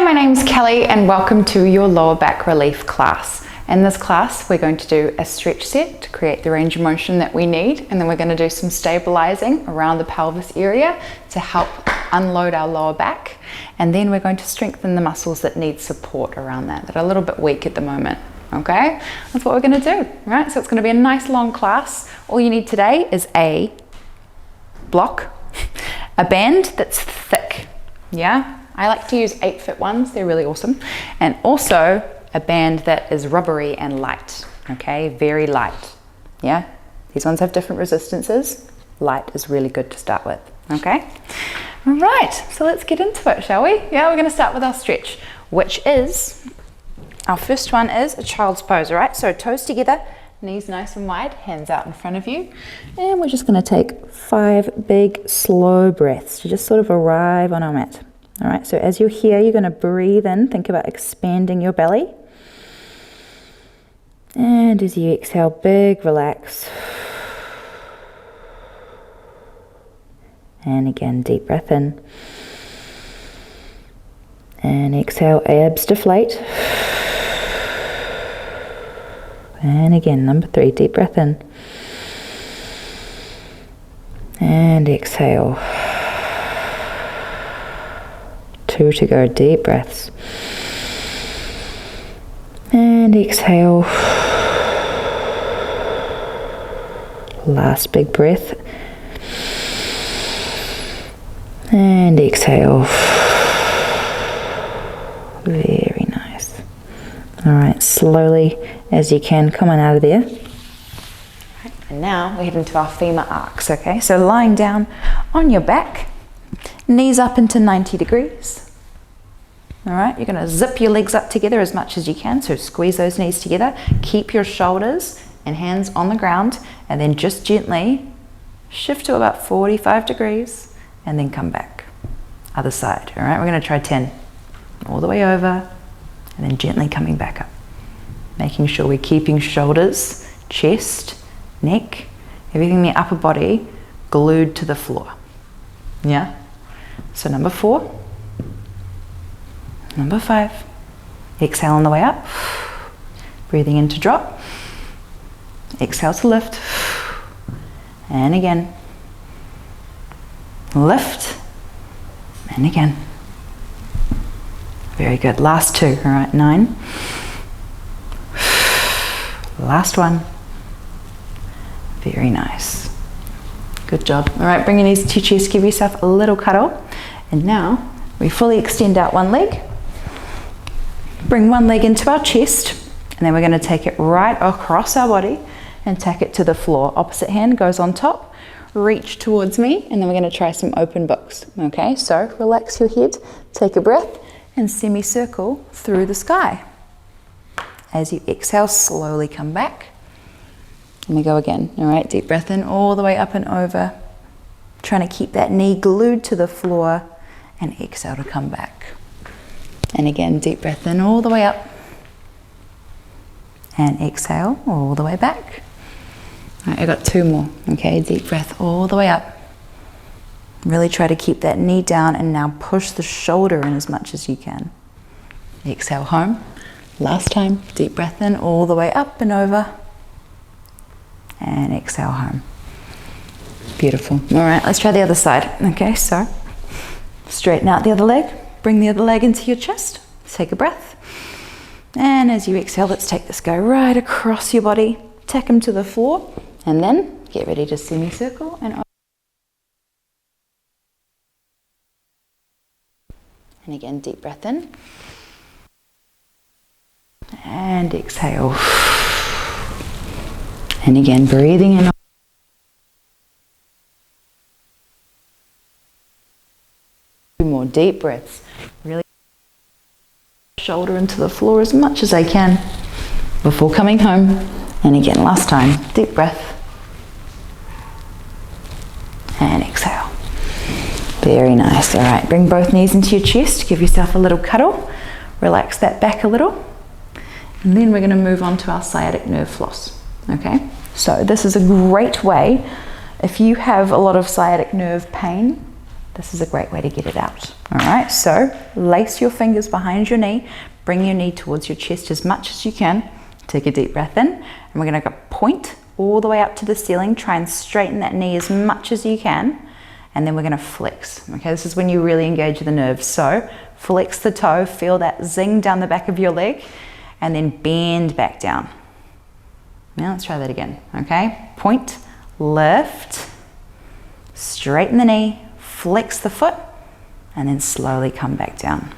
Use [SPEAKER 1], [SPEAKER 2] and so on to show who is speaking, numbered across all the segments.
[SPEAKER 1] Hi, my name's Kelly and welcome to your lower back relief class. In this class, we're going to do a stretch set to create the range of motion that we need, and then we're going to do some stabilizing around the pelvis area to help unload our lower back, and then we're going to strengthen the muscles that need support around that are a little bit weak at the moment. Okay, that's what we're going to do, right? So it's going to be a nice long class. All you need today is a block, a band that's thick, yeah? I like to use 8-foot ones, they're really awesome. And also a band that is rubbery and light, okay? Very light, yeah? These ones have different resistances. Light is really good to start with, okay? All right, so let's get into it, shall we? Yeah, we're gonna start with our stretch, which is, our first one is a child's pose, all right? So toes together, knees nice and wide, hands out in front of you. And we're just gonna take 5 big, slow breaths to just sort of arrive on our mat. All right, so as you're here, you're going to breathe in, think about expanding your belly. And as you exhale, big relax. And again, deep breath in. And exhale, abs deflate. And again, number 3, deep breath in. And exhale. 2 to go, deep breaths. And exhale. Last big breath. And exhale. Very nice. All right, slowly as you can, come on out of there. And now we head into our femur arcs, okay? So lying down on your back, knees up into 90 degrees. All right, you're gonna zip your legs up together as much as you can, so squeeze those knees together, keep your shoulders and hands on the ground, and then just gently shift to about 45 degrees, and then come back. Other side, all right? We're gonna try 10. All the way over, and then gently coming back up. Making sure we're keeping shoulders, chest, neck, everything in the upper body glued to the floor, yeah? So number 4, number 5, exhale on the way up, breathing in to drop, exhale to lift, and again, lift, and again. Very good, last 2, all right, 9, last 1, very nice. Good job. All right, bring your knees to your chest, give yourself a little cuddle, and now we fully extend out one leg. Bring one leg into our chest, and then we're going to take it right across our body and tack it to the floor. Opposite hand goes on top, reach towards me, and then we're going to try some open books. Okay, so relax your head, take a breath, and semicircle through the sky. As you exhale, slowly come back. And we go again. All right, deep breath in all the way up and over. Trying to keep that knee glued to the floor, and exhale to come back. And again, deep breath in all the way up. And exhale all the way back. All right, I got 2 more. Okay, deep breath all the way up. Really try to keep that knee down, and now push the shoulder in as much as you can. Exhale home. Last time, deep breath in all the way up and over. And exhale home. Beautiful. All right, let's try the other side. Okay, so straighten out the other leg. Bring the other leg into your chest. Take a breath. And as you exhale, let's take this guy right across your body. Tack him to the floor. And then get ready to semicircle and over. And again, deep breath in. And exhale. And again, breathing in. 2 more deep breaths. Really shoulder into the floor as much as I can before coming home. And again, last time, deep breath. And exhale. Very nice. All right, bring both knees into your chest. Give yourself a little cuddle. Relax that back a little. And then we're going to move on to our sciatic nerve floss. Okay, so this is a great way if you have a lot of sciatic nerve pain this is a great way to get it out. All right, so lace your fingers behind your knee, bring your knee towards your chest as much as you can. Take a deep breath in, and we're gonna go point all the way up to the ceiling. Try and straighten that knee as much as you can, and then we're gonna flex. Okay, this is when you really engage the nerves. So flex the toe, feel that zing down the back of your leg, and then bend back down. Now let's try that again, okay? Point, lift, straighten the knee, flex the foot, and then slowly come back down.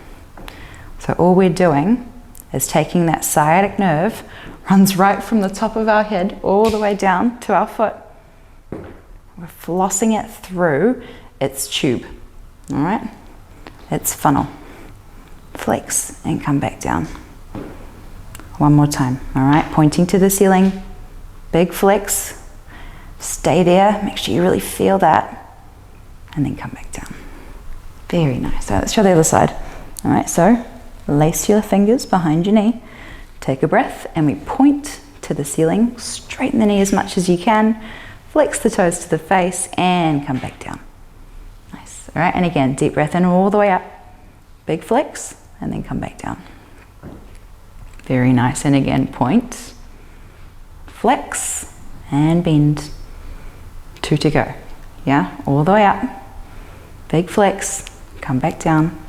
[SPEAKER 1] So all we're doing is taking that sciatic nerve, runs right from the top of our head all the way down to our foot. We're flossing it through its tube, all right? Its funnel. Flex and come back down. One more time, all right? Pointing to the ceiling, big flex, stay there, make sure you really feel that, and then come back down. Very nice. So let's try the other side. All right, so lace your fingers behind your knee, take a breath, and we point to the ceiling, straighten the knee as much as you can, flex the toes to the face, and come back down. Nice. All right, and again, deep breath in all the way up, big flex, and then come back down. Very nice, and again, point, flex, and bend. 2 to go. Yeah, all the way up, big flex, come back down.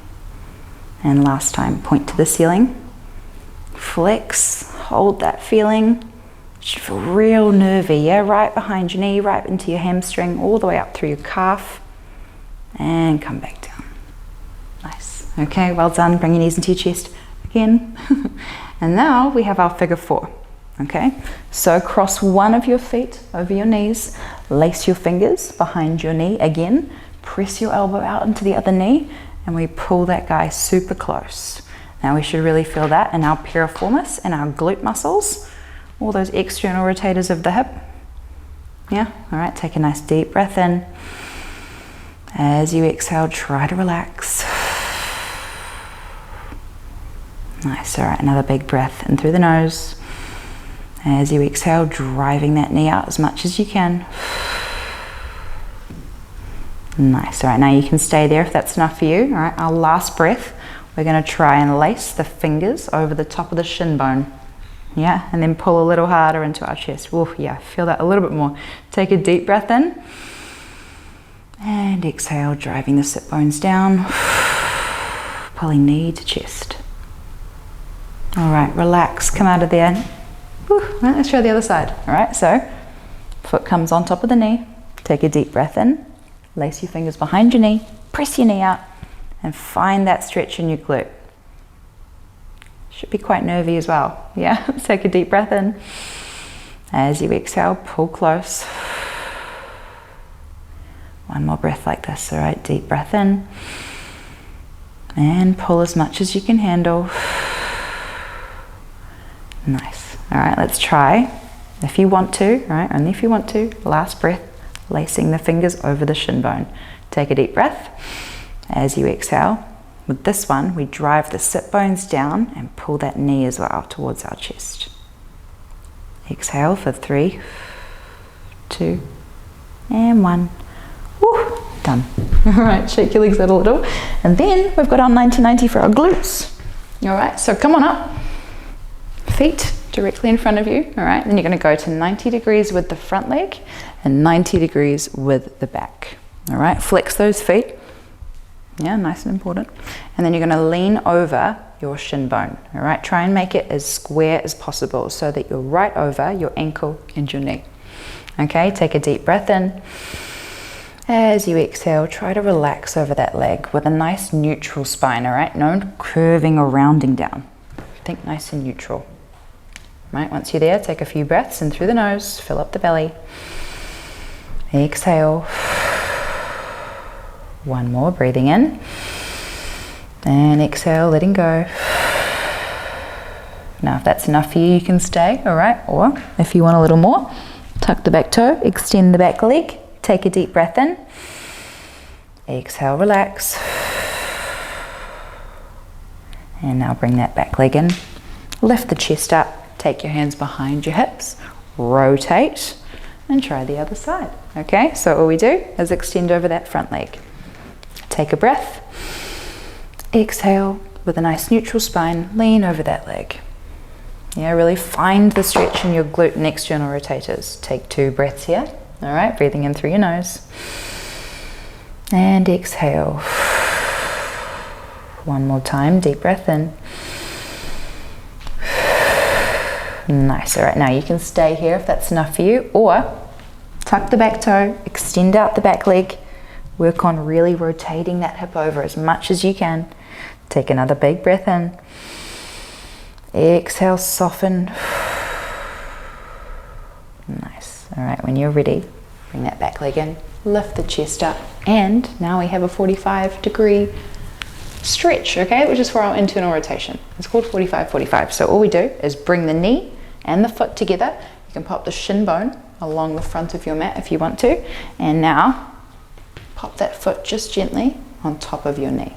[SPEAKER 1] And last time, point to the ceiling, flex, hold that feeling. It should feel real nervy, yeah? Right behind your knee, right into your hamstring, all the way up through your calf, and come back down. Nice. Okay, well done. Bring your knees into your chest again. And now we have our figure 4. Okay, so cross one of your feet over your knees, lace your fingers behind your knee again, press your elbow out into the other knee, and we pull that guy super close. Now we should really feel that in our piriformis and our glute muscles, all those external rotators of the hip. Yeah, all right, take a nice deep breath in. As you exhale, try to relax. Nice, all right, another big breath in through the nose. As you exhale, driving that knee out as much as you can. Nice, all right, now you can stay there if that's enough for you. All right, our last breath, we're gonna try and lace the fingers over the top of the shin bone. Yeah, and then pull a little harder into our chest. Ooh, yeah, feel that a little bit more. Take a deep breath in. And exhale, driving the sit bones down. Pulling knee to chest. All right, relax, come out of there. Whew, right, let's try the other side. All right, so foot comes on top of the knee. Take a deep breath in. Lace your fingers behind your knee. Press your knee out and find that stretch in your glute. Should be quite nervy as well. Yeah, let's take a deep breath in. As you exhale, pull close. One more breath like this. All right, deep breath in. And pull as much as you can handle. Nice. All right, let's try, if you want to, all right, only if you want to, last breath, lacing the fingers over the shin bone. Take a deep breath. As you exhale, with this one, we drive the sit bones down and pull that knee as well towards our chest. Exhale for 3, 2, and 1. Woo, done. All right, shake your legs out a little. And then we've got our 90-90 for our glutes. All right, so come on up. Feet directly in front of you, all right? Then you're gonna go to 90 degrees with the front leg and 90 degrees with the back, all right? Flex those feet, yeah, nice and important. And then you're gonna lean over your shin bone, all right? Try and make it as square as possible so that you're right over your ankle and your knee. Okay, take a deep breath in. As you exhale, try to relax over that leg with a nice neutral spine, all right? No curving or rounding down. Think nice and neutral. Right, once you're there, take a few breaths in through the nose, fill up the belly. Exhale. One more, breathing in. And exhale, letting go. Now, if that's enough for you, you can stay, all right? Or if you want a little more, tuck the back toe, extend the back leg, take a deep breath in. Exhale, relax. And now bring that back leg in. Lift the chest up. Take your hands behind your hips, rotate, and try the other side. Okay, so all we do is extend over that front leg. take a breath. Exhale with a nice neutral spine, lean over that leg. Yeah, really find the stretch in your glute and external rotators. Take 2 breaths here. All right, breathing in through your nose. And exhale. One more time, deep breath in. Nice. All right, now you can stay here if that's enough for you, or tuck the back toe, extend out the back leg, work on really rotating that hip over as much as you can. Take another big breath in. Exhale, soften. Nice. All right, when you're ready, bring that back leg in, lift the chest up, and now we have a 45-degree stretch, okay, which is for our internal rotation. It's called 45-45. So all we do is bring the knee and the foot together. You can pop the shin bone along the front of your mat if you want to, and now pop that foot just gently on top of your knee.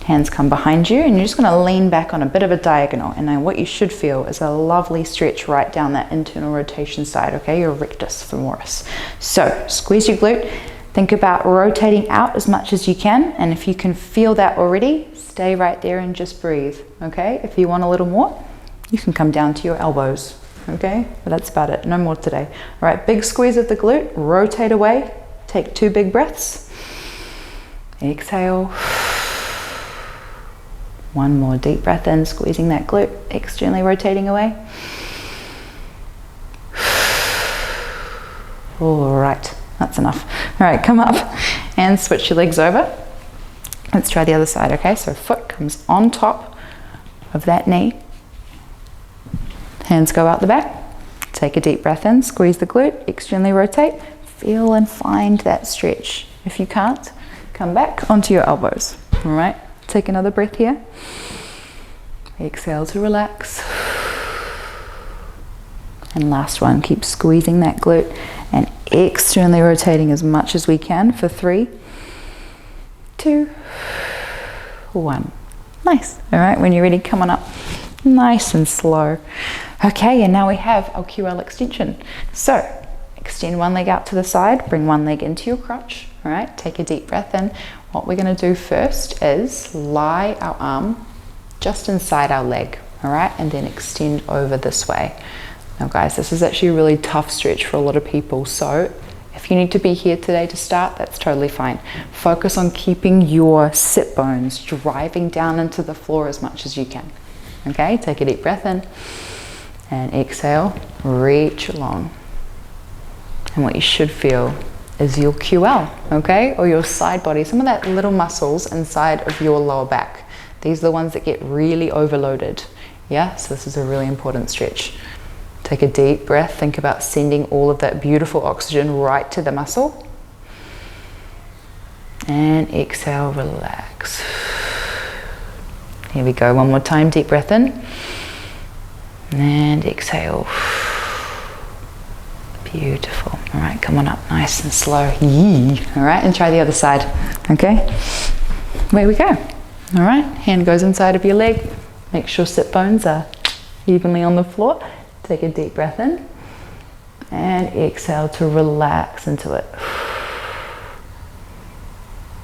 [SPEAKER 1] Hands come behind you, and you're just going to lean back on a bit of a diagonal, and then what you should feel is a lovely stretch right down that internal rotation side, okay, your rectus femoris. So squeeze your glute, think about rotating out as much as you can, and if you can feel that already, stay right there and just breathe, okay? If you want a little more, you can come down to your elbows, okay? But that's about it, no more today. All right, big squeeze of the glute, rotate away, take 2 big breaths. Exhale. One more deep breath in, squeezing that glute, externally rotating away. All right, that's enough. All right, come up and switch your legs over. Let's try the other side, okay? So foot comes on top of that knee. Hands go out the back. Take a deep breath in, squeeze the glute, externally rotate. Feel and find that stretch. If you can't, come back onto your elbows, all right? Take another breath here. Exhale to relax. And last one, keep squeezing that glute and externally rotating as much as we can for 3, 2, 1. Nice. All right, when you're ready, come on up. Nice and slow. Okay, and now we have our QL extension. So extend one leg out to the side, bring one leg into your crotch. All right, take a deep breath in. What we're going to do first is lie our arm just inside our leg, all right, and then extend over this way. Now guys, this is actually a really tough stretch for a lot of people, so if you need to be here today to start, that's totally fine. Focus on keeping your sit bones driving down into the floor as much as you can. Okay, take a deep breath in and exhale, reach along. And what you should feel is your QL, okay, or your side body, some of that little muscles inside of your lower back. These are the ones that get really overloaded, yeah? So this is a really important stretch. Take a deep breath, think about sending all of that beautiful oxygen right to the muscle. And exhale, relax. Here we go, one more time, deep breath in. And exhale. Beautiful. All right, come on up nice and slow. Yee. All right, and try the other side. Okay, away we go. All right, hand goes inside of your leg. Make sure sit bones are evenly on the floor. Take a deep breath in and exhale to relax into it.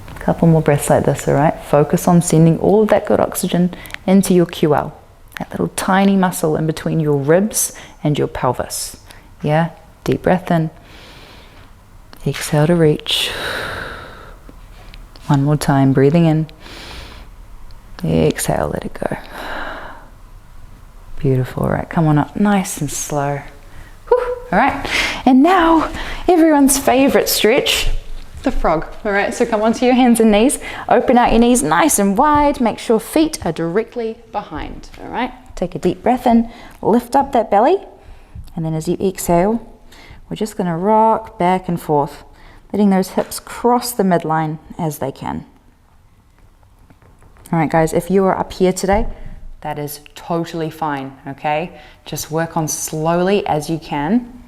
[SPEAKER 1] A couple more breaths like this, all right? Focus on sending all of that good oxygen into your QL, that little tiny muscle in between your ribs and your pelvis. Yeah, deep breath in. Exhale to reach. One more time, breathing in. Exhale, let it go. Beautiful. All right, come on up nice and slow. Whew. All right, and now everyone's favorite stretch, the frog. All right, so come onto your hands and knees. Open out your knees nice and wide. Make sure feet are directly behind. All right, take a deep breath in. Lift up that belly. And then as you exhale, we're just going to rock back and forth, letting those hips cross the midline as they can. All right, guys, if you are up here today, that is totally fine, okay? Just work on slowly as you can,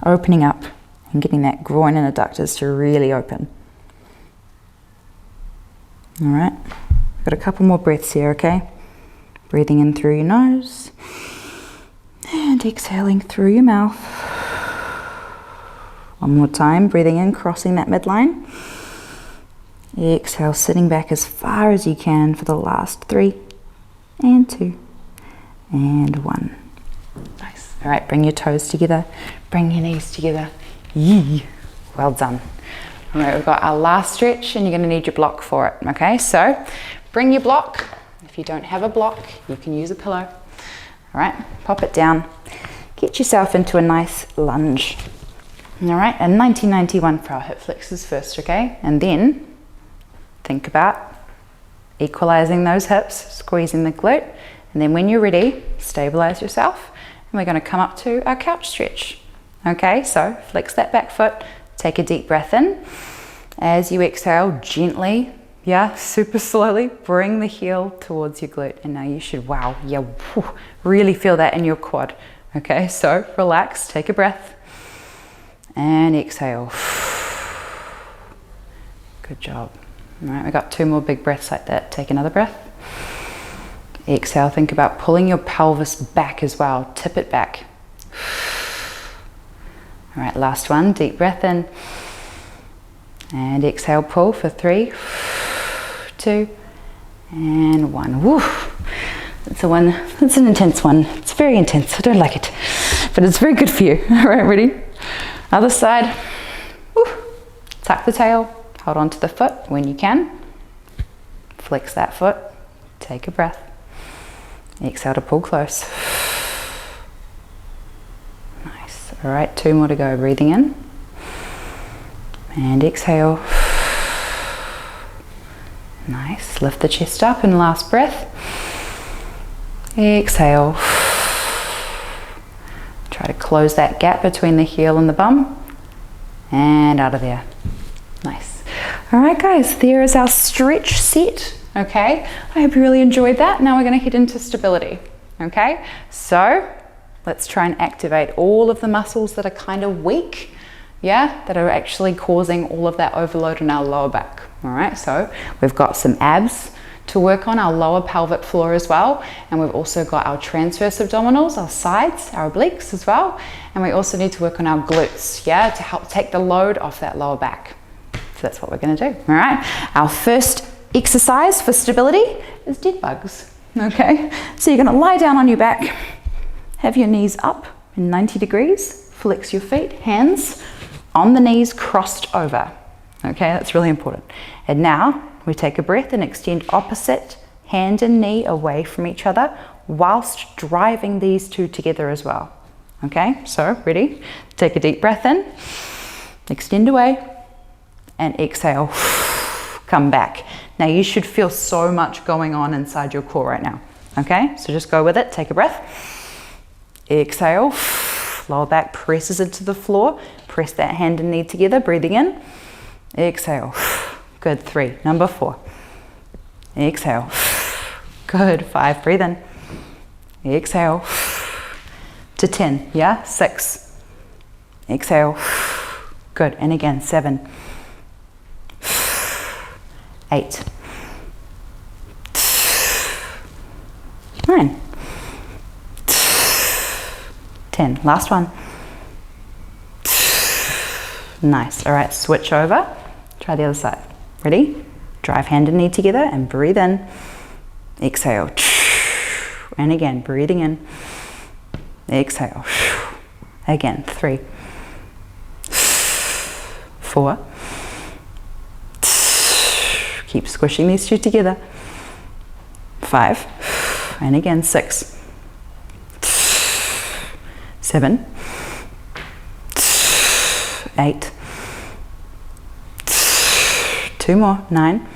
[SPEAKER 1] opening up and getting that groin and adductors to really open. All right, got a couple more breaths here, okay? Breathing in through your nose and exhaling through your mouth. One more time, breathing in, crossing that midline.
[SPEAKER 2] Exhale, sitting back as far as you can for the last 3 and 2 and 1. Nice. All right, bring your toes together, bring your knees together. Yee. Well done. All right, we've got our last stretch and you're gonna need your block for it, okay? So bring your block. If you don't have a block, you can use a pillow. All right, pop it down. Get yourself into a nice lunge. All right, and 1991 for our hip flexors first, okay? And then think about equalizing those hips, squeezing the glute, and then when you're ready, stabilize yourself, and we're gonna come up to our couch stretch. Okay, so flex that back foot, take a deep breath in. As you exhale, gently, super slowly, bring the heel towards your glute. And now you should, really feel that in your quad. Okay, so relax, take a breath, and exhale. Good job. All right, we've got 2 more big breaths like that. Take another breath. Exhale, think about pulling your pelvis back as well. Tip it back. All right, last one, deep breath in. And exhale, pull for 3, 2, and 1. Woo! That's an intense one. It's very intense, I don't like it. But it's very good for you. All right, ready? Other side. Woo. Tuck the tail. Hold on to the foot when you can. Flex that foot. Take a breath. Exhale to pull close. Nice. All right, 2 more to go. Breathing in. And exhale. Nice. Lift the chest up and last breath. Exhale. Try to close that gap between the heel and the bum. And out of there. Nice. All right, guys, there is our stretch set. Okay, I hope you really enjoyed that. Now we're going to head into stability. Okay, so let's try and activate all of the muscles that are kind of weak, that are actually causing all of that overload in our lower back. All right, so we've got some abs to work on, our lower pelvic floor as well, and we've also got our transverse abdominals, our sides, our obliques as well, and we also need to work on our glutes, to help take the load off that lower back. So that's what we're going to do. All right, our first exercise for stability is dead bugs. Okay, so you're going to lie down on your back, have your knees up in 90 degrees, flex your feet, hands on the knees crossed over. Okay, that's really important. And now we take a breath and extend opposite hand and knee away from each other whilst driving these 2 together as well. Okay, so ready? Take a deep breath in, extend away, and exhale, come back. Now you should feel so much going on inside your core right now. Okay, so just go with it, take a breath, exhale, lower back presses into the floor, press that hand and knee together, breathing in, exhale, good, 3, number 4, exhale, good, 5, breathe in, exhale, to 10, 6, exhale, good, and again, 7, 8, 9, 10, last one. Nice. All right, switch over. Try the other side. Ready? Drive hand and knee together and breathe in. Exhale. And again, breathing in. Exhale. Again, 3, 4. Keep squishing these 2 together. 5. And again, 6. 7. 8. 2 more. 9.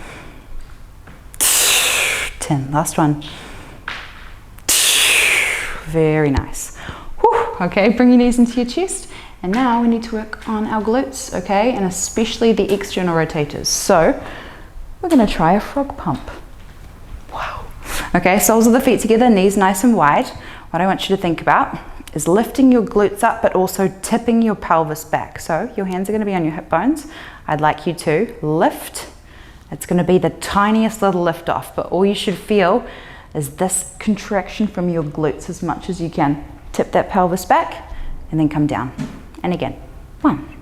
[SPEAKER 2] 10. Last one. Very nice. Whew. Okay, bring your knees into your chest. And now we need to work on our glutes, okay? And especially the external rotators. So we're going to try a frog pump. Wow. Okay, soles of the feet together, knees nice and wide. What I want you to think about is lifting your glutes up, but also tipping your pelvis back. So your hands are going to be on your hip bones. I'd like you to lift. It's going to be the tiniest little lift off, but all you should feel is this contraction from your glutes as much as you can. Tip that pelvis back and then come down. And again, 1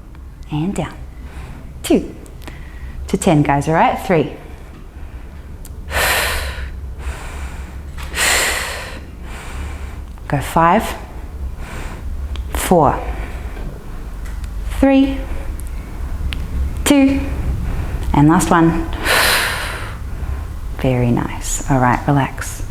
[SPEAKER 2] and down, 2, to 10, guys, all right? 3. Go 5, 4, 3, 2, and last one. Very nice. All right, relax.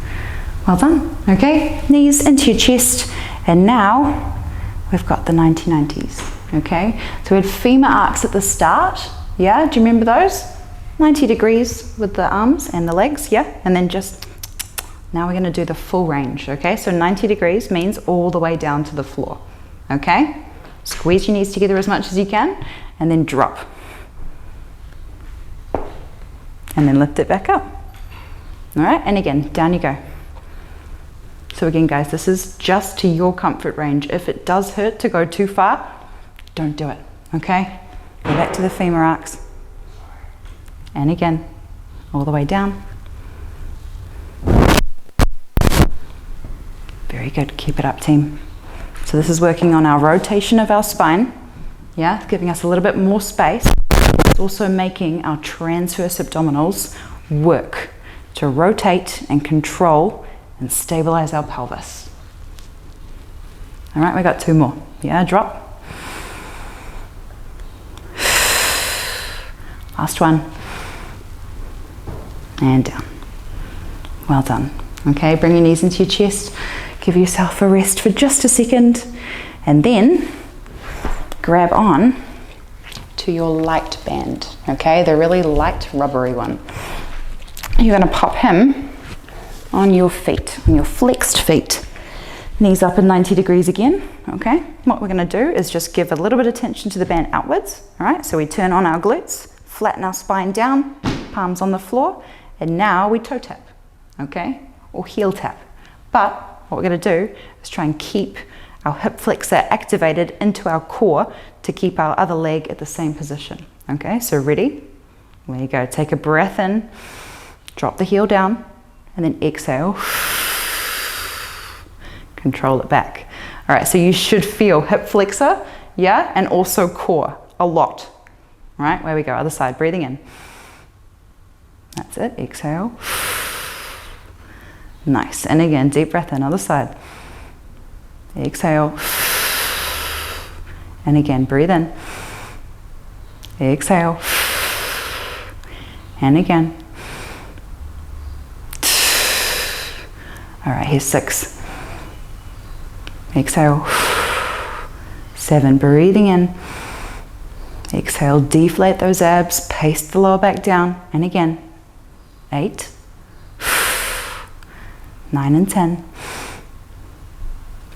[SPEAKER 2] Well done. Okay, knees into your chest, and now we've got the 90-90s. Okay, so we had femur arcs at the start. Yeah, do you remember those? 90 degrees with the arms and the legs. Yeah, and then just now we're going to do the full range. Okay, so 90 degrees means all the way down to the floor. Okay, squeeze your knees together as much as you can, and then drop, and then lift it back up. All right, and again, down you go. So again, guys, this is just to your comfort range. If it does hurt to go too far, don't do it, okay? Go back to the femur arcs. And again, all the way down. Very good, keep it up, team. So this is working on our rotation of our spine. Yeah, giving us a little bit more space. It's also making our transverse abdominals work to rotate and control and stabilize our pelvis. All right, we got 2 more. Yeah, drop. Last one. And down. Well done. Okay, bring your knees into your chest. Give yourself a rest for just a second. And then grab on to your light band. Okay, the really light rubbery one. You're going to pop him on your feet, on your flexed feet. Knees up at 90 degrees again, okay? What we're going to do is just give a little bit of tension to the band outwards, all right? So we turn on our glutes, flatten our spine down, palms on the floor, and now we toe tap, okay? Or heel tap. But what we're going to do is try and keep our hip flexor activated into our core to keep our other leg at the same position, okay? So ready? There you go. Take a breath in. Drop the heel down, and then exhale. Control it back. All right, so you should feel hip flexor, yeah, and also core a lot. All right, where we go, other side, breathing in. That's it, exhale. Nice, and again, deep breath in, other side. Exhale. And again, breathe in. Exhale. And again. All right, here's 6. Exhale. 7, breathing in. Exhale, deflate those abs, paste the lower back down. And again, 8, 9 and 10.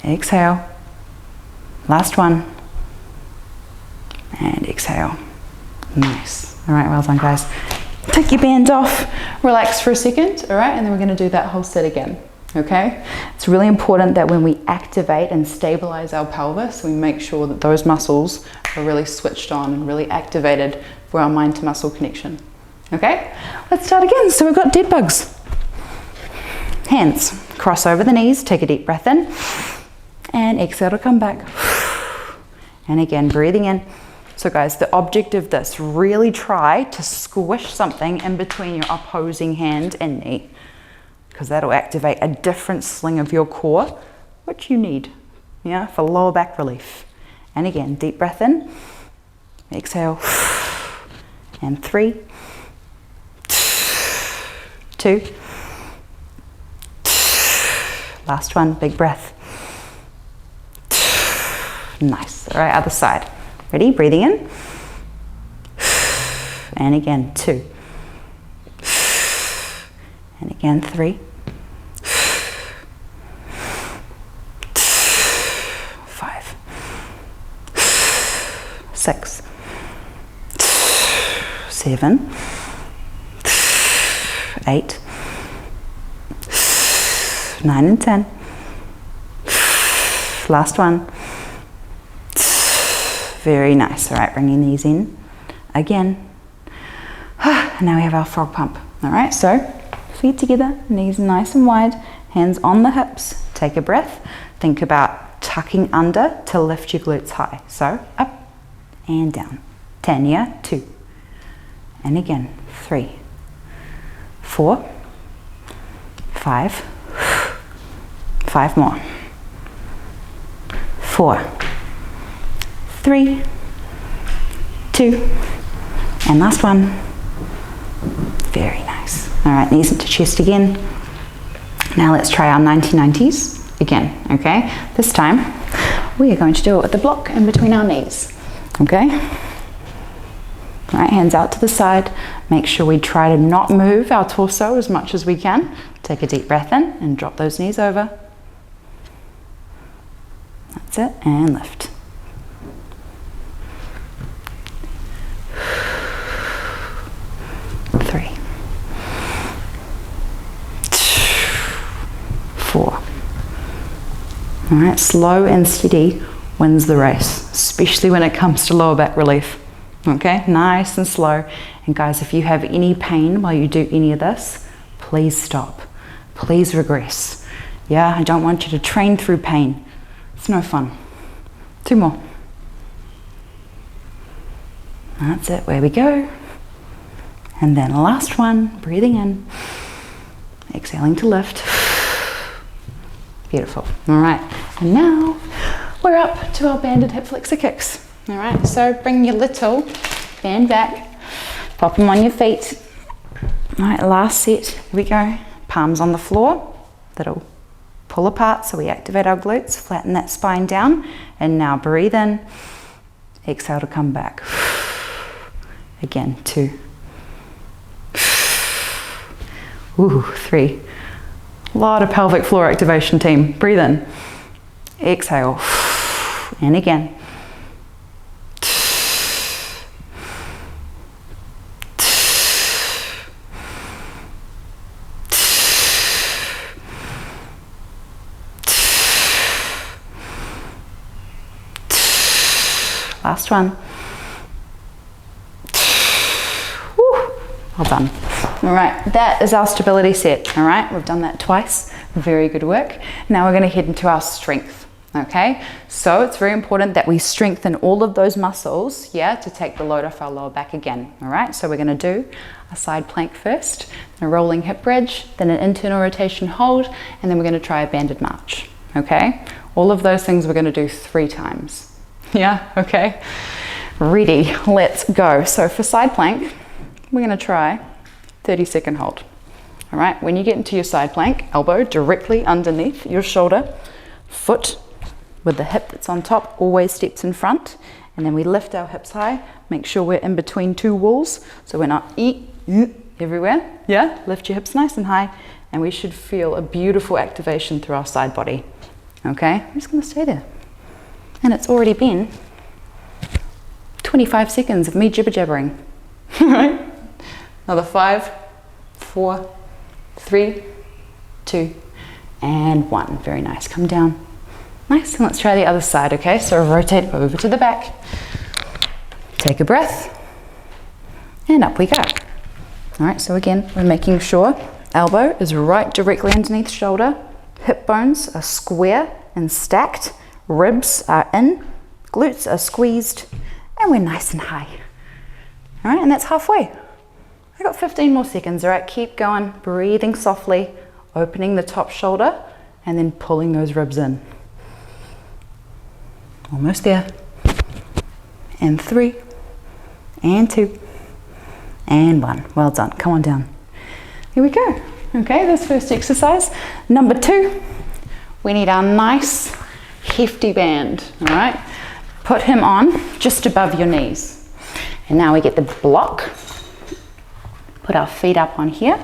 [SPEAKER 2] Exhale. Last one. And exhale. Nice. All right, well done, guys. Take your band off, relax for a second, all right? And then we're gonna do that whole set again. Okay, it's really important that when we activate and stabilize our pelvis, we make sure that those muscles are really switched on and really activated for our mind to muscle connection. Okay, let's start again. So we've got dead bugs. Hands, cross over the knees, take a deep breath in, and exhale to come back. And again, breathing in. So guys, the object of this, really try to squish something in between your opposing hand and knee, because that'll activate a different sling of your core, which you need, yeah, for lower back relief. And again, deep breath in, exhale, and 3, 2, last one, big breath. Nice, all right, other side. Ready, breathing in, and again, 2, and again, 3, 5, 6, 7, 8, 9 and 10. Last one. Very nice. All right, bring your knees in again. And now we have our frog pump. All right, so feet together, knees nice and wide, hands on the hips. Take a breath. Think about tucking under to lift your glutes high. So up and down. 10, yeah, 2. and again. 3, 4, 5, 5 more. 4, 3, 2, and last one. Very nice. All right, knees into chest again. Now let's try our 90-90s again, okay? This time we are going to do it with the block in between our knees, okay? Right, hands out to the side. Make sure we try to not move our torso as much as we can. Take a deep breath in and drop those knees over. That's it, and lift. Three, 4. All right, slow and steady wins the race, especially when it comes to lower back relief. Okay, nice and slow. And guys, if you have any pain while you do any of this, please stop. Please regress. Yeah, I don't want you to train through pain. It's no fun. 2 more. That's it, where we go. And then last one, breathing in, exhaling to lift. Beautiful. All right, and now we're up to our banded hip flexor kicks. All right, so bring your little band back, pop them on your feet. All right, last set, here we go. Palms on the floor, that'll pull apart so we activate our glutes, flatten that spine down, and now breathe in, exhale to come back. Again, 2. Ooh, 3. A lot of pelvic floor activation, team. Breathe in, exhale, and again. Last one. Woo, well done. All right, that is our stability set. All right, we've done that twice. Very good work. Now we're going to head into our strength. Okay, so it's very important that we strengthen all of those muscles, yeah, to take the load off our lower back again. All right, so we're going to do a side plank first, a rolling hip bridge, then an internal rotation hold, and then we're going to try a banded march. Okay, all of those things we're going to do 3 times. Yeah, okay, ready, let's go. So for side plank, we're going to try 30-second hold. All right, when you get into your side plank, elbow directly underneath your shoulder, foot with the hip that's on top always steps in front, and then we lift our hips high, make sure we're in between 2 walls, so we're not everywhere. Yeah, lift your hips nice and high, and we should feel a beautiful activation through our side body. Okay, I'm just going to stay there. And it's already been 25 seconds of me jibber jabbering. All right, another 5, 4, 3, 2, and 1. Very nice. Come down. Nice. And let's try the other side. Okay, so rotate over to the back. Take a breath, and up we go. All right, so again, we're making sure elbow is right directly underneath shoulder, hip bones are square and stacked, ribs are in, glutes are squeezed, and we're nice and high. All right, and that's halfway. I got 15 more seconds. All right, keep going, breathing softly, opening the top shoulder, and then pulling those ribs in. Almost there. And 3, and 2, and 1. Well done. Come on down. Here we go. Okay, this first exercise. Number 2, we need our nice hefty band. All right, put him on just above your knees. And now we get the block. Put our feet up on here,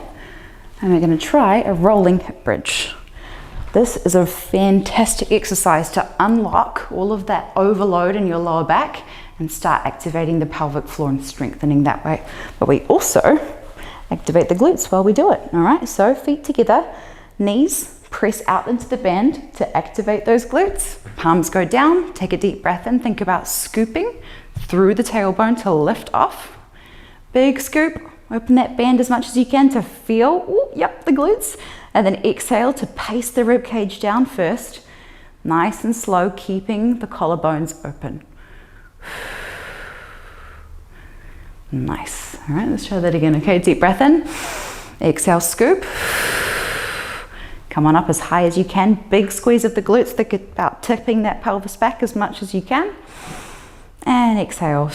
[SPEAKER 2] and we're going to try a rolling hip bridge. This is a fantastic exercise to unlock all of that overload in your lower back and start activating the pelvic floor and strengthening that way. But we also activate the glutes while we do it. All right, so feet together, knees press out into the band to activate those glutes. Palms go down, take a deep breath in, think about scooping through the tailbone to lift off. Big scoop, open that band as much as you can to feel, the glutes. And then exhale to pace the rib cage down first. Nice and slow, keeping the collarbones open. Nice. All right, let's try that again. Okay, deep breath in. Exhale, scoop. Come on up as high as you can. Big squeeze of the glutes. Think about tipping that pelvis back as much as you can. And exhale.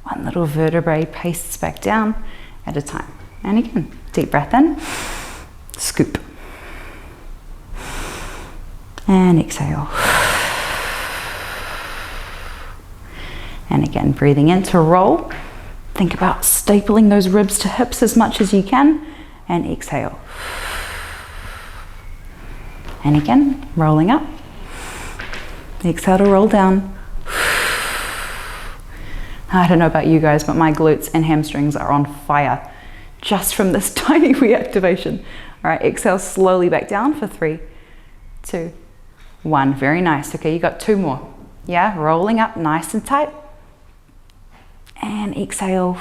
[SPEAKER 2] One little vertebrae pastes back down at a time. And again, deep breath in. Scoop. And exhale. And again, breathing in to roll. Think about stapling those ribs to hips as much as you can. And exhale. And again, rolling up. Exhale to roll down. I don't know about you guys, but my glutes and hamstrings are on fire just from this tiny reactivation. All right, exhale slowly back down for 3, 2, 1. Very nice. Okay, you got 2 more. Yeah, rolling up nice and tight. And exhale.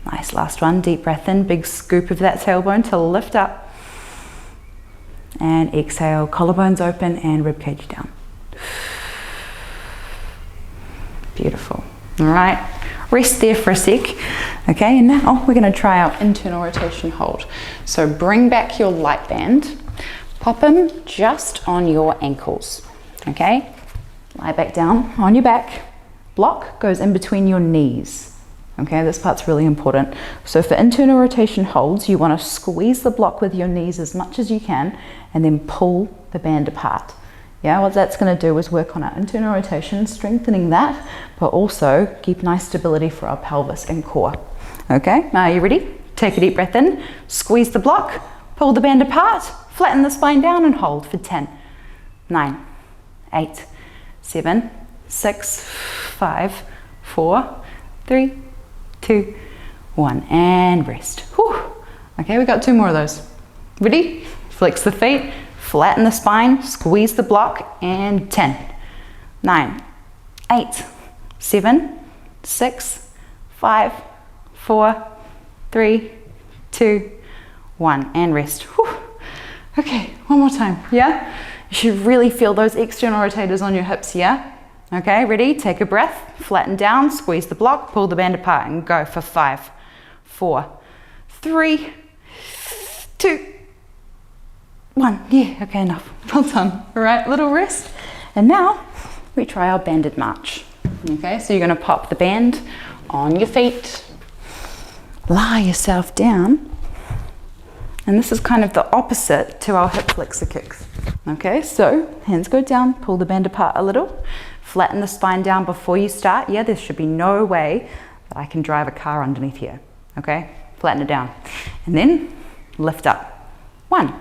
[SPEAKER 2] Nice, last one. Deep breath in, big scoop of that tailbone to lift up. And exhale, collarbones open and ribcage down. Beautiful. All right, rest there for a sec. Okay, and now we're going to try our internal rotation hold. So bring back your light band, pop them just on your ankles. Okay, lie back down on your back. Block goes in between your knees. Okay, this part's really important. So for internal rotation holds, you want to squeeze the block with your knees as much as you can and then pull the band apart. Yeah, what that's going to do is work on our internal rotation, strengthening that, but also keep nice stability for our pelvis and core. Okay, now are you ready? Take a deep breath in, squeeze the block, pull the band apart, flatten the spine down and hold for 10, 9, 8, 7, 6, 5, 4, 3, 2, 1, and rest. Whew. Okay, we got 2 more of those. Ready? Flex the feet, flatten the spine, squeeze the block, and 10, 9, 8, 7, 6, 5, 4, 3, 2, 1, and rest. Whew. Okay, one more time, yeah? You should really feel those external rotators on your hips, yeah? Okay, ready? Take a breath, flatten down, squeeze the block, pull the band apart, and go for 5, 4, 3, 2, 1. Yeah, okay, enough. Well done. All right, little rest. And now we try our banded march. Okay, so you're going to pop the band on your feet, lie yourself down, and this is kind of the opposite to our hip flexor kicks. Okay, so hands go down, pull the band apart a little, flatten the spine down before you start. Yeah, there should be no way that I can drive a car underneath here. Okay, flatten it down. And then lift up. 1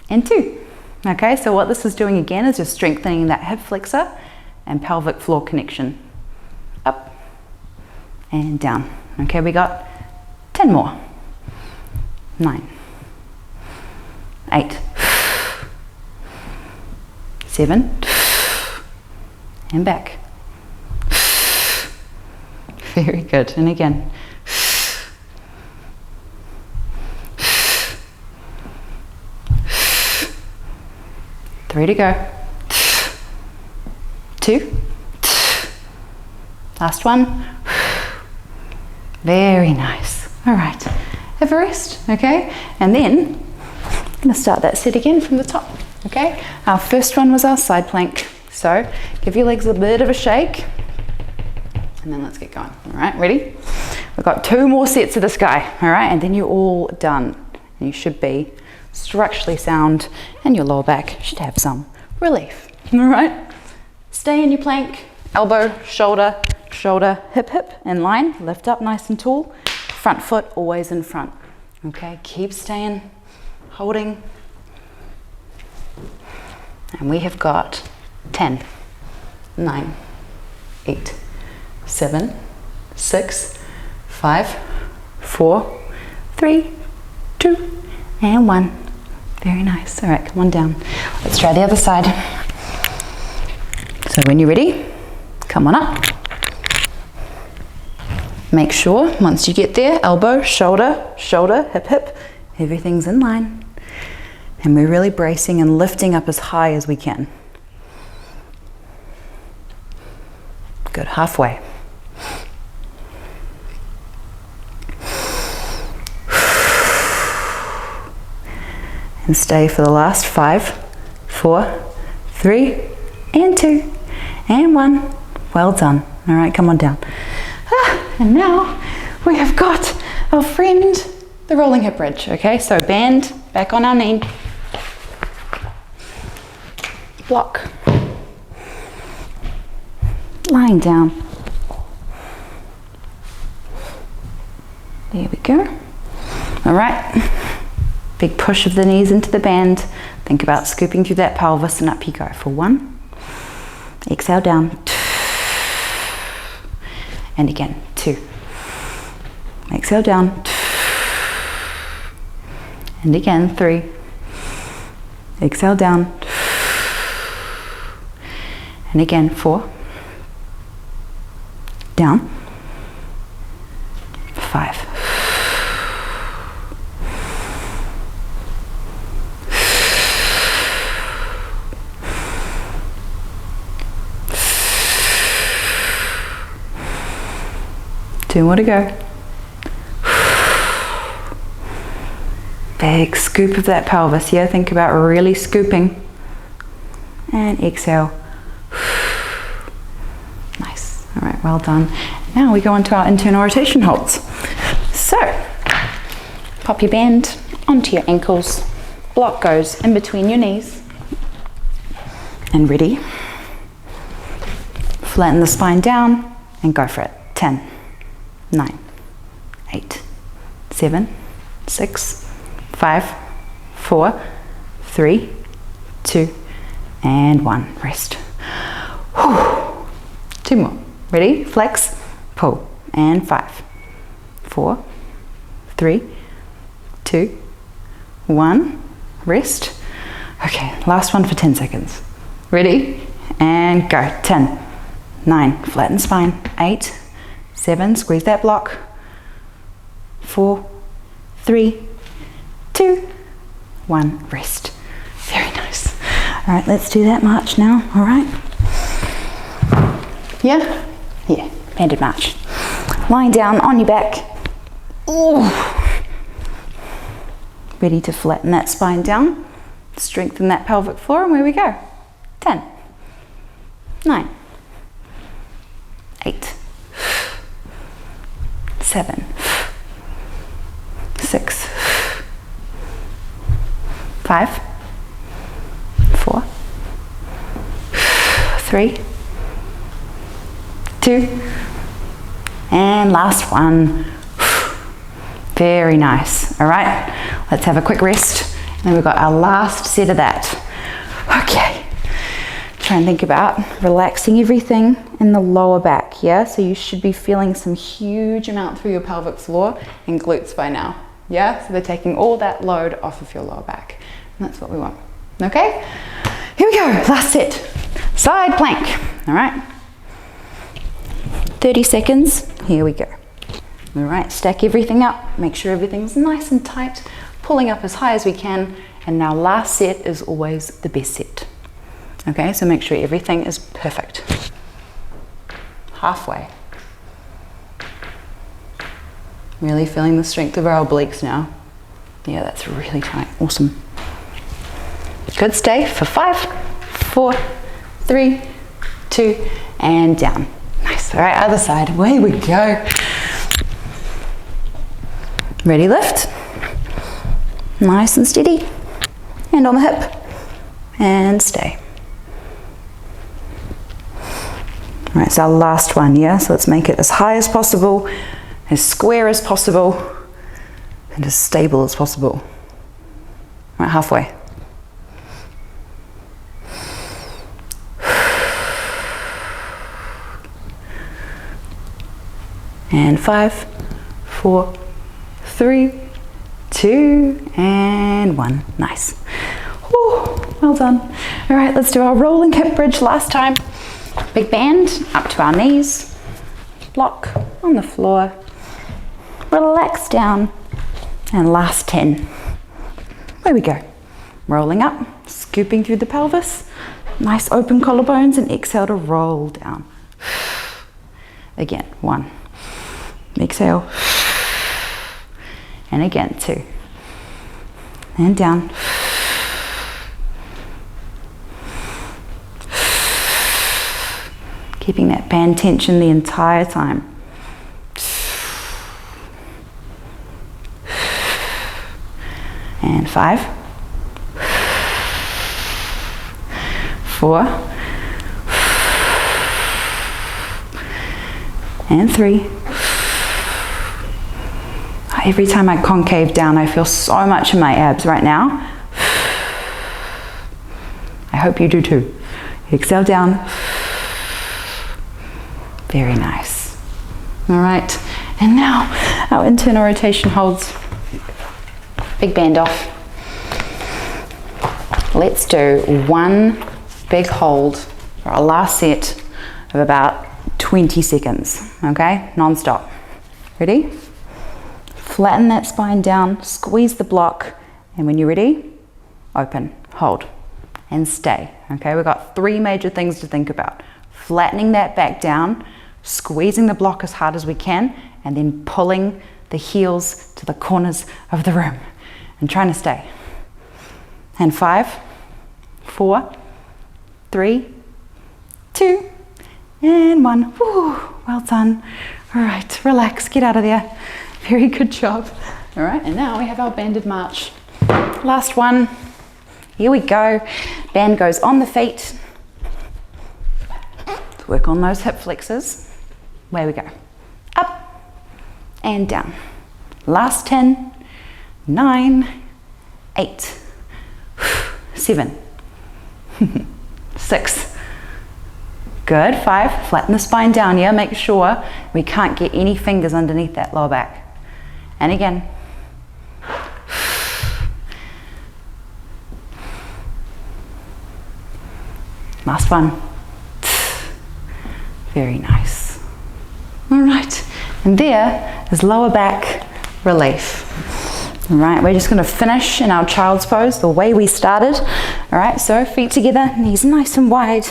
[SPEAKER 2] and 2. Okay, so what this is doing again is just strengthening that hip flexor and pelvic floor connection. Up and down. Okay, we got 10 more. 9, 8, 7, and back. Very good. And again. 3 to go. 2. Last one. Very nice. All right. Have a rest, okay? And then I'm going to start that set again from the top, okay? Our first one was our side plank. So give your legs a bit of a shake and then let's get going. All right, ready? We've got 2 more sets of this guy, all right? And then you're all done. And you should be structurally sound and your lower back should have some relief, all right? Stay in your plank, elbow, shoulder, shoulder, hip, hip, in line. Lift up nice and tall. Front foot always in front. Okay, keep staying, holding. And we have got 10, 9, 8, 7, 6, 5, 4, 3, 2, and 1. Very nice. All right, come on down. Let's try the other side. So when you're ready, come on up. Make sure once you get there, elbow, shoulder, shoulder, hip, hip, everything's in line. And we're really bracing and lifting up as high as we can. Good, halfway. And stay for the last 5, 4, 3, and 2, and 1. Well done. All right, come on down. And now we have got our friend, the rolling hip bridge. Okay, so band back on our knee. Block. Lying down. There we go. All right. Big push of the knees into the band. Think about scooping through that pelvis and up you go for 1. Exhale down. And again, 2. Exhale down. And again, 3. Exhale down. And again, 4. Down. 5. 2 more to go. Big scoop of that pelvis here. Think about really scooping. And exhale. Nice. All right, well done. Now we go into our internal rotation holds. So, pop your band onto your ankles. Block goes in between your knees. And ready. Flatten the spine down and go for it. 10, 9, 8, 7, 6, 5, 4, 3, 2, and 1. Rest. Whew. 2 more. Ready? Flex, pull, and 5, 4, 3, 2, 1. Rest. Okay, last one for 10 seconds. Ready? And go. 10, 9, flatten spine, 8, 7, squeeze that block, 4, 3, 2, 1, rest. Very nice. All right, let's do that march now, all right? Yeah? Yeah, banded march. Lying down on your back. Ooh. Ready to flatten that spine down, strengthen that pelvic floor, and where we go. 10, 9, 8, 7, 6, 5, 4, 3, 2, and last one. Very nice. All right, let's have a quick rest. And then we've got our last set of that. Okay, try and think about relaxing everything in the lower back, yeah? So you should be feeling some huge amount through your pelvic floor and glutes by now, yeah? So they're taking all that load off of your lower back. And that's what we want, okay? Here we go, last set. Side plank, all right? 30 seconds, here we go. All right, stack everything up, make sure everything's nice and tight, pulling up as high as we can, and now last set is always the best set. Okay, so make sure everything is perfect. Halfway. Really feeling the strength of our obliques now. Yeah, that's really tight, awesome. Good, stay for 5, 4, 3, 2, and down. Nice, all right, other side, away we go. Ready, lift. Nice and steady. Hand on the hip. And stay. All right, it's our last one, yeah? So let's make it as high as possible, as square as possible, and as stable as possible. All right, halfway. And 5, 4, 3, 2, and 1. Nice. Whew, well done. All right, let's do our rolling hip bridge last time. Big band up to our knees. Block on the floor. Relax down. And last 10. There we go. Rolling up, scooping through the pelvis. Nice open collarbones, and exhale to roll down. Again, 1. Exhale. And again, 2. And down. Keeping that band tension the entire time. And 5, 4, and 3. Every time I concave down, I feel so much in my abs right now. I hope you do too. Exhale down. Very nice. All right, and now our internal rotation holds. Big band off. Let's do 1 big hold for our last set of about 20 seconds, okay? Non-stop. Ready? Flatten that spine down, squeeze the block, and when you're ready, open, hold, and stay, okay? We've got 3 major things to think about. Flattening that back down, squeezing the block as hard as we can, and then pulling the heels to the corners of the room. And trying to stay. And 5, 4, 3, 2, and 1. Woo, well done. All right, relax, get out of there. Very good job. All right, and now we have our banded march. Last one. Here we go. Band goes on the feet. Let's work on those hip flexors. Away we go. Up and down. Last 10. 9, 8, 7, 6. Good. 5. Flatten the spine down here. Make sure we can't get any fingers underneath that lower back. And again. Last one. Very nice. All right. And there is lower back relief. All right, we're just going to finish in our child's pose the way we started. All right, so feet together, knees nice and wide,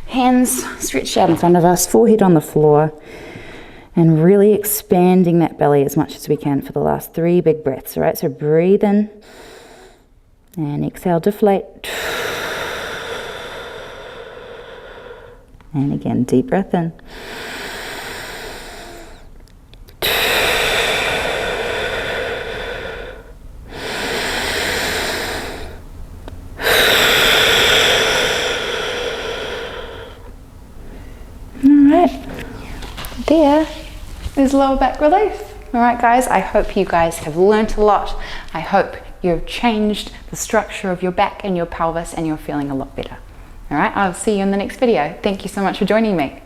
[SPEAKER 2] hands stretched out in front of us, forehead on the floor, and really expanding that belly as much as we can for the last 3 big breaths. All right, so breathe in and exhale, deflate. And again, deep breath in. There is lower back relief. All right, guys, I hope you guys have learnt a lot. I hope you've changed the structure of your back and your pelvis and you're feeling a lot better. All right, I'll see you in the next video. Thank you so much for joining me.